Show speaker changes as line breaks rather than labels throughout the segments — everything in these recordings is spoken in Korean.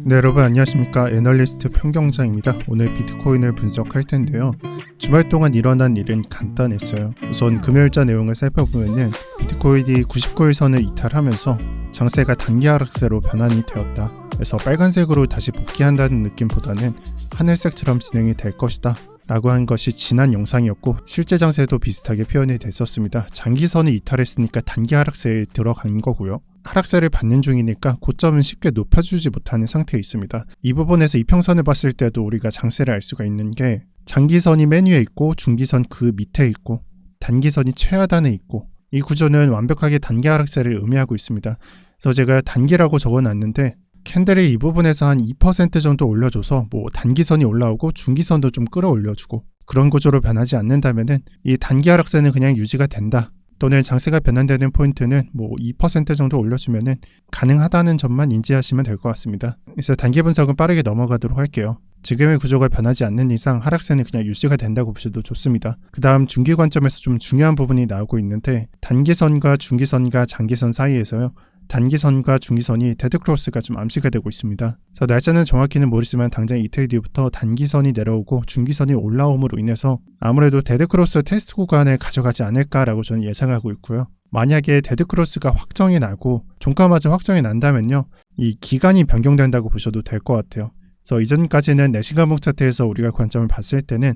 네, 여러분 안녕하십니까. 애널리스트 평경장입니다. 오늘 비트코인을 분석할 텐데요. 주말 동안 일어난 일은 간단했어요. 우선 금요일자 내용을 살펴보면은 비트코인이 99일선을 이탈하면서 장세가 단기 하락세로 변환이 되었다. 그래서 빨간색으로 다시 복귀한다는 느낌보다는 하늘색처럼 진행이 될 것이다 라고 한 것이 지난 영상이었고, 실제 장세도 비슷하게 표현이 됐었습니다. 장기선이 이탈했으니까 단기 하락세에 들어간 거고요. 하락세를 받는 중이니까 고점은 쉽게 높여주지 못하는 상태에 있습니다. 이 부분에서 이평선을 봤을 때도 우리가 장세를 알 수가 있는 게, 장기선이 맨 위에 있고 중기선 그 밑에 있고 단기선이 최하단에 있고, 이 구조는 완벽하게 단기 하락세를 의미하고 있습니다. 그래서 제가 단기라고 적어놨는데, 캔들이 이 부분에서 한 2% 정도 올려줘서 단기선이 올라오고 중기선도 좀 끌어올려주고, 그런 구조로 변하지 않는다면은 이 단기 하락세는 그냥 유지가 된다, 또는 장세가 변환되는 포인트는 2% 정도 올려주면은 가능하다는 점만 인지하시면 될 것 같습니다. 그래서 단기 분석은 빠르게 넘어가도록 할게요. 지금의 구조가 변하지 않는 이상 하락세는 그냥 유지가 된다고 보셔도 좋습니다. 그 다음 중기 관점에서 좀 중요한 부분이 나오고 있는데, 단기선과 중기선과 장기선 사이에서요, 단기선과 중기선이 데드크로스가 좀 암시가 되고 있습니다. 그래서 날짜는 정확히는 모르지만 당장 이틀 뒤부터 단기선이 내려오고 중기선이 올라옴으로 인해서 아무래도 데드크로스 테스트 구간을 가져가지 않을까라고 저는 예상하고 있고요. 만약에 데드크로스가 확정이 나고 종가마저 확정이 난다면요, 이 기간이 변경된다고 보셔도 될 것 같아요. 그래서 이전까지는 4시간봉 차트에서 우리가 관점을 봤을 때는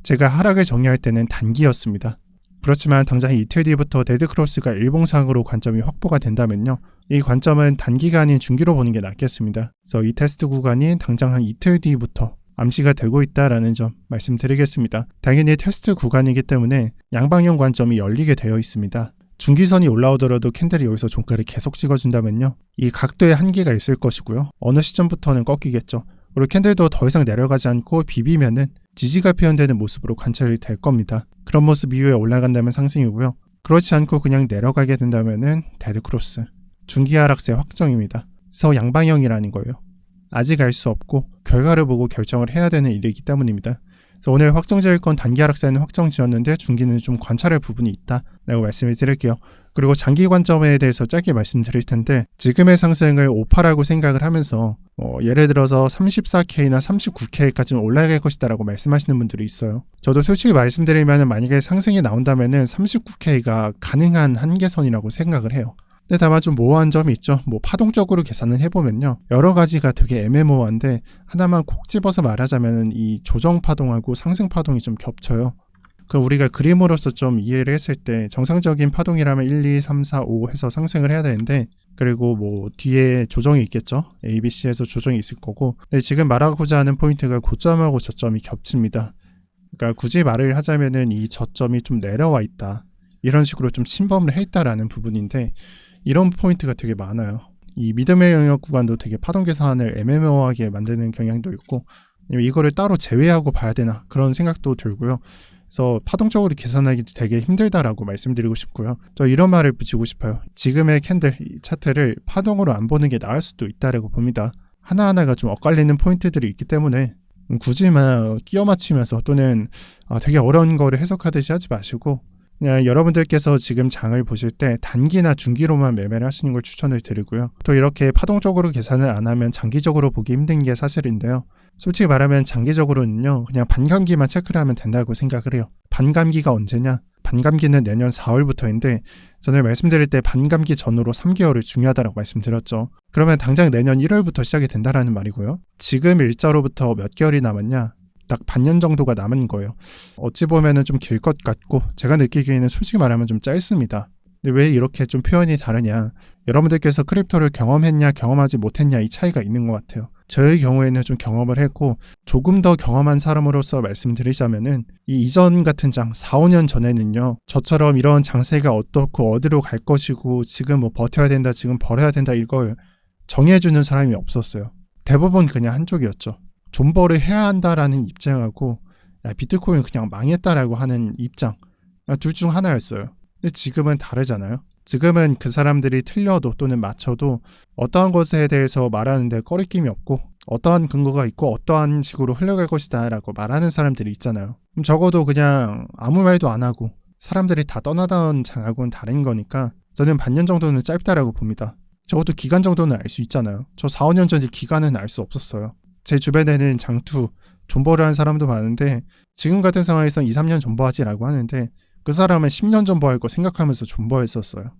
제가 하락을 정리할 때는 단기였습니다. 그렇지만 당장 이틀 뒤부터 데드크로스가 일봉상으로 관점이 확보가 된다면요, 이 관점은 단기가 아닌 중기로 보는 게 낫겠습니다. 그래서 이 테스트 구간이 당장 한 이틀 뒤부터 암시가 되고 있다라는 점 말씀드리겠습니다. 당연히 테스트 구간이기 때문에 양방향 관점이 열리게 되어 있습니다. 중기선이 올라오더라도 캔들이 여기서 종가를 계속 찍어준다면요, 이 각도에 한계가 있을 것이고요. 어느 시점부터는 꺾이겠죠. 그리고 캔들도 더 이상 내려가지 않고 비비면은 지지가 표현되는 모습으로 관찰이 될 겁니다. 그런 모습 이후에 올라간다면 상승이고요. 그렇지 않고 그냥 내려가게 된다면은 데드크로스, 중기 하락세 확정입니다. 그래서 양방향이라는 거예요. 아직 알 수 없고 결과를 보고 결정을 해야 되는 일이기 때문입니다. 그래서 오늘 확정지을 건 단기 하락세는 확정지었는데 중기는 좀 관찰할 부분이 있다라고 말씀을 드릴게요. 그리고 장기 관점에 대해서 짧게 말씀드릴 텐데, 지금의 상승을 오파라고 생각을 하면서 예를 들어서 34K나 39K까지는 올라갈 것이다 라고 말씀하시는 분들이 있어요. 저도 솔직히 말씀드리면 만약에 상승이 나온다면 39K가 가능한 한계선이라고 생각을 해요. 근데 다만 좀 모호한 점이 있죠. 파동적으로 계산을 해보면요, 여러 가지가 되게 애매모호한데, 하나만 콕 집어서 말하자면 이 조정 파동하고 상승 파동이 좀 겹쳐요. 그럼 우리가 그림으로서 좀 이해를 했을 때, 정상적인 파동이라면 1, 2, 3, 4, 5 해서 상승을 해야 되는데, 그리고 뒤에 조정이 있겠죠. A, B, C에서 조정이 있을 거고, 근데 지금 말하고자 하는 포인트가 고점하고 저점이 겹칩니다. 그러니까 굳이 말을 하자면은 이 저점이 좀 내려와 있다, 이런 식으로 좀 침범을 해 있다라는 부분인데, 이런 포인트가 되게 많아요. 이 믿음의 영역 구간도 되게 파동 계산을 애매모호하게 만드는 경향도 있고, 이거를 따로 제외하고 봐야 되나 그런 생각도 들고요. 그래서 파동적으로 계산하기 되게 힘들다라고 말씀드리고 싶고요. 저 이런 말을 붙이고 싶어요. 지금의 캔들 차트를 파동으로 안 보는 게 나을 수도 있다라고 봅니다. 하나하나가 좀 엇갈리는 포인트들이 있기 때문에 굳이 끼워 맞추면서 또는 되게 어려운 거를 해석하듯이 하지 마시고, 그냥 여러분들께서 지금 장을 보실 때 단기나 중기로만 매매를 하시는 걸 추천을 드리고요. 또 이렇게 파동적으로 계산을 안 하면 장기적으로 보기 힘든 게 사실인데요. 솔직히 말하면 장기적으로는요, 그냥 반감기만 체크를 하면 된다고 생각을 해요. 반감기가 언제냐? 반감기는 내년 4월부터인데, 전에 말씀드릴 때 반감기 전으로 3개월을 중요하다고 말씀드렸죠. 그러면 당장 내년 1월부터 시작이 된다라는 말이고요. 지금 일자로부터 몇 개월이 남았냐? 딱 반년 정도가 남은 거예요. 어찌 보면은 좀 길 것 같고, 제가 느끼기에는 솔직히 말하면 좀 짧습니다. 근데 왜 이렇게 좀 표현이 다르냐? 여러분들께서 크립토를 경험했냐 경험하지 못했냐, 이 차이가 있는 것 같아요. 저의 경우에는 좀 경험을 했고, 조금 더 경험한 사람으로서 말씀드리자면은 이 이전 같은 장 4, 5년 전에는요, 저처럼 이런 장세가 어떻고 어디로 갈 것이고 지금 버텨야 된다, 지금 버려야 된다, 이걸 정해주는 사람이 없었어요. 대부분 그냥 한쪽이었죠. 존버를 해야 한다라는 입장하고, 비트코인 그냥 망했다라고 하는 입장, 둘 중 하나였어요. 근데 지금은 다르잖아요. 지금은 그 사람들이 틀려도 또는 맞춰도 어떠한 것에 대해서 말하는데 꺼리낌이 없고, 어떠한 근거가 있고 어떠한 식으로 흘러갈 것이다 라고 말하는 사람들이 있잖아요. 그럼 적어도 그냥 아무 말도 안 하고 사람들이 다 떠나던 장하고는 다른 거니까 저는 반년 정도는 짧다라고 봅니다. 적어도 기간 정도는 알 수 있잖아요. 저 4, 5년 전일 기간은 알 수 없었어요. 제 주변에는 장투, 존버를 한 사람도 많은데 지금 같은 상황에서 2, 3년 존버하지라고 하는데 그 사람은 10년 존버할 거 생각하면서 존버했었어요.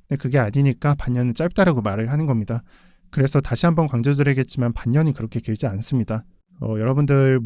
근데 그게 아니니까 반년은 짧다라고 말을 하는 겁니다. 그래서 다시 한번 강조드리겠지만 반년이 그렇게 길지 않습니다. 여러분들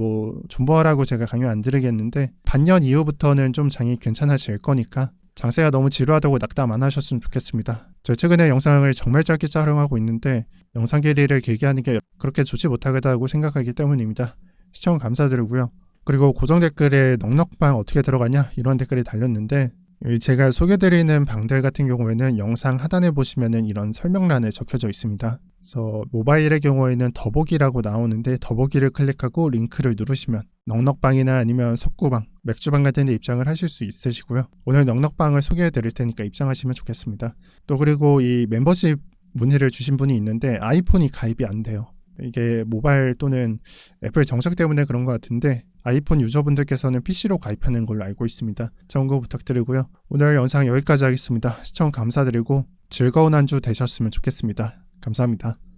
존버하라고 제가 강요 안 드리겠는데 반년 이후부터는 좀 장이 괜찮아질 거니까 장세가 너무 지루하다고 낙담 안 하셨으면 좋겠습니다. 저 최근에 영상을 정말 짧게 촬영하고 있는데 영상 길이를 길게 하는 게 그렇게 좋지 못하다고 생각하기 때문입니다. 시청 감사드리고요. 그리고 고정 댓글에 넉넉방 어떻게 들어가냐 이런 댓글이 달렸는데 제가 소개드리는 방들 같은 경우에는 영상 하단에 보시면은 이런 설명란에 적혀져 있습니다. 그래서 모바일의 경우에는 더보기라고 나오는데 더보기를 클릭하고 링크를 누르시면 넉넉방이나 아니면 석구방, 맥주방 같은 데 입장을 하실 수 있으시고요. 오늘 넉넉방을 소개해 드릴 테니까 입장하시면 좋겠습니다. 또 그리고 이 멤버십 문의를 주신 분이 있는데 아이폰이 가입이 안 돼요. 이게 모바일 또는 애플 정책 때문에 그런 것 같은데 아이폰 유저분들께서는 PC로 가입하는 걸로 알고 있습니다. 참고 부탁드리고요. 오늘 영상 여기까지 하겠습니다. 시청 감사드리고 즐거운 한 주 되셨으면 좋겠습니다. 감사합니다.